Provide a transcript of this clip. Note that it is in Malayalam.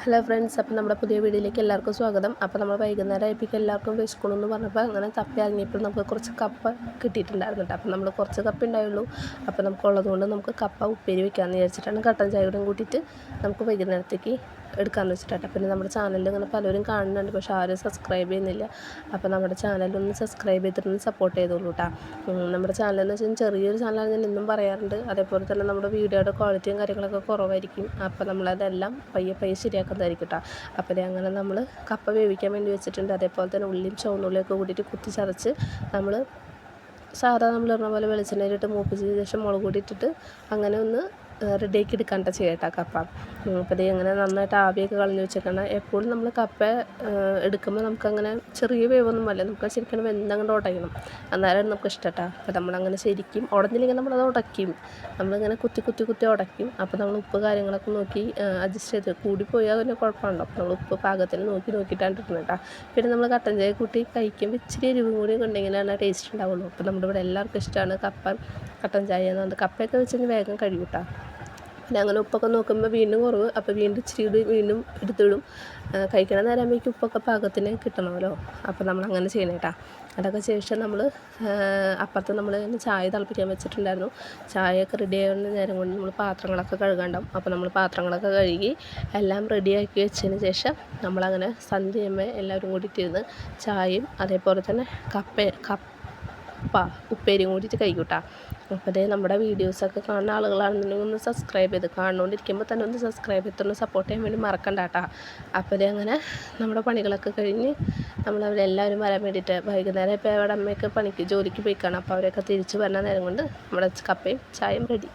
ഹലോ ഫ്രണ്ട്സ്, അപ്പോൾ നമ്മുടെ പുതിയ വീഡിയോയിലേക്ക് എല്ലാവർക്കും സ്വാഗതം. അപ്പോൾ നമ്മൾ വൈകുന്നേരം ആയപ്പോൾ എല്ലാവർക്കും വിശക്കണമെന്ന് പറഞ്ഞപ്പോൾ അങ്ങനെ കപ്പ ഇറങ്ങിയപ്പോൾ നമുക്ക് കുറച്ച് കപ്പ കിട്ടിയിട്ടുണ്ടായിരുന്നു കേട്ടോ. അപ്പോൾ നമ്മൾ കുറച്ച് കപ്പ ഉണ്ടായുള്ളൂ. അപ്പോൾ നമുക്കുള്ളതുകൊണ്ട് നമുക്ക് കപ്പ ഉപ്പേരി വെക്കാമെന്ന് വിചാരിച്ചിട്ടാണ് കട്ടൻ ചായയോടും കൂട്ടിയിട്ട് നമുക്ക് വൈകുന്നേരത്തേക്ക് എടുക്കാമെന്ന് വെച്ചിട്ടാണ്. പിന്നെ നമ്മുടെ ചാനലിൽ ഇങ്ങനെ പലരും കാണുന്നുണ്ട്, പക്ഷേ ആരും സബ്സ്ക്രൈബ് ചെയ്യുന്നില്ല. അപ്പോൾ നമ്മുടെ ചാനലൊന്ന് സബ്സ്ക്രൈബ് ചെയ്തിട്ടൊന്ന് സപ്പോർട്ട് ചെയ്തോളൂ കേട്ടോ. നമ്മുടെ ചാനലെന്ന് വെച്ചാൽ ചെറിയൊരു ചാനലാണ്, ഞാൻ എന്നും പറയാറുണ്ട്. അതേപോലെ തന്നെ നമ്മുടെ വീഡിയോയുടെ ക്വാളിറ്റിയും കാര്യങ്ങളൊക്കെ കുറവായിരിക്കും. അപ്പോൾ നമ്മളതെല്ലാം പയ്യെ ശരിയാക്കുന്നതായിരിക്കും കേട്ടോ. അപ്പോൾ അങ്ങനെ നമ്മൾ കപ്പ വേവിക്കാൻ വേണ്ടി വെച്ചിട്ടുണ്ട്. അതേപോലെ തന്നെ ഉള്ളിയും ചുവന്നുള്ളിയൊക്കെ കൂടിയിട്ട് കുത്തിച്ചതച്ച് നമ്മൾ സാധാ നമ്മൾ ഇടുന്ന പോലെ വെളിച്ചെണ്ണയിലിട്ട് മൂപ്പിച്ചതിന് ശേഷം മുളക് പൊടി ഇട്ടിട്ട് അങ്ങനെ ഒന്ന് റെഡിയാക്കി എടുക്കാണ്ട ചെയ്യട്ടോ കപ്പ. അപ്പോൾ ഇത് അങ്ങനെ നന്നായിട്ട് ആവിയൊക്കെ കളഞ്ഞ് വെച്ചേക്കണം. എപ്പോഴും നമ്മൾ കപ്പ എടുക്കുമ്പോൾ നമുക്കങ്ങനെ ചെറിയ വേവൊന്നും അല്ല, നമുക്ക് ശരിക്കും വെന്തങ്ങോട്ട് ഉടയണം, അന്നേരം നമുക്ക് ഇഷ്ടട്ടോ. അപ്പോൾ നമ്മളങ്ങനെ ശരിക്കും ഉടഞ്ഞില്ലെങ്കിൽ നമ്മളത് ഉടയ്ക്കും, നമ്മളിങ്ങനെ കുത്തി ഉടയ്ക്കും. അപ്പോൾ നമ്മൾ ഉപ്പ് കാര്യങ്ങളൊക്കെ നോക്കി അഡ്ജസ്റ്റ് ചെയ്ത് കൂടിപ്പോയാൽ പിന്നെ കുഴപ്പമുണ്ടോ. അപ്പോൾ നമ്മൾ ഉപ്പ് പാകത്തിന് നോക്കിയിട്ടാണ് ഇടുന്നത് കേട്ടോ. പിന്നെ നമ്മൾ കട്ടൻ ചായ കൂട്ടി കഴിക്കുമ്പോൾ ഇച്ചിരി എരിവും കൂടി ഉണ്ടെങ്കിലാണ് ടേസ്റ്റ് ഉണ്ടാവുള്ളൂ. അപ്പോൾ നമ്മുടെ ഇവിടെ എല്ലാവർക്കും ഇഷ്ടമാണ് കട്ടൻ ചായ എന്ന് പറഞ്ഞാൽ. കപ്പയൊക്കെ വെച്ച് കഴിഞ്ഞാൽ വേഗം കഴിയും കേട്ടോ. പിന്നെ അങ്ങനെ ഉപ്പൊക്കെ നോക്കുമ്പോൾ വീണ്ടും കുറവ്, അപ്പോൾ വീണ്ടും ഇച്ചിരി കൂടി വീണ്ടും എടുത്തിടും. കഴിക്കണ നേരമാകുമ്പോഴേക്കും ഉപ്പൊക്കെ പാകത്തിന് കിട്ടണമല്ലോ. അപ്പോൾ നമ്മളങ്ങനെ ചെയ്യണം കേട്ടോ. അതൊക്കെ ശേഷം നമ്മൾ അപ്പുറത്ത് നമ്മൾ ചായ തിളപ്പിക്കാൻ വെച്ചിട്ടുണ്ടായിരുന്നു. ചായയൊക്കെ റെഡി ആവുന്ന നേരം കൊണ്ട് നമ്മൾ പാത്രങ്ങളൊക്കെ കഴുകണ്ടാവും. അപ്പോൾ നമ്മൾ പാത്രങ്ങളൊക്കെ കഴുകി എല്ലാം റെഡിയാക്കി വെച്ചതിന് ശേഷം നമ്മളങ്ങനെ സന്ധ്യ ചെയ്യുമ്പോൾ എല്ലാവരും കൂടിയിട്ടിരുന്ന് ചായയും അതേപോലെ തന്നെ കപ്പ ഉപ്പേരിയും കൂടിയിട്ട് കഴിക്കൂട്ടാ. അപ്പോൾ അതേ നമ്മുടെ വീഡിയോസൊക്കെ കാണുന്ന ആളുകളാണെന്നുണ്ടെങ്കിൽ ഒന്ന് സബ്സ്ക്രൈബ് ചെയ്ത് കാണുകൊണ്ടിരിക്കുമ്പോൾ തന്നെ ഒന്ന് സബ്സ്ക്രൈബ് ചെയ്തൊന്ന് സപ്പോർട്ട് ചെയ്യാൻ വേണ്ടി മറക്കണ്ട കേട്ടോ. അപ്പോൾ അതേ അങ്ങനെ നമ്മുടെ പണികളൊക്കെ കഴിഞ്ഞ് നമ്മളവരെല്ലാവരും വരാൻ വേണ്ടിയിട്ട് വൈകുന്നേരം ഇപ്പോൾ അവിടെ അമ്മയൊക്കെ ജോലിക്ക് പോയിക്കാണ്. അപ്പോൾ അവരൊക്കെ തിരിച്ച് വരുന്ന നേരം കൊണ്ട് നമ്മുടെ കപ്പയും ചായയും റെഡി.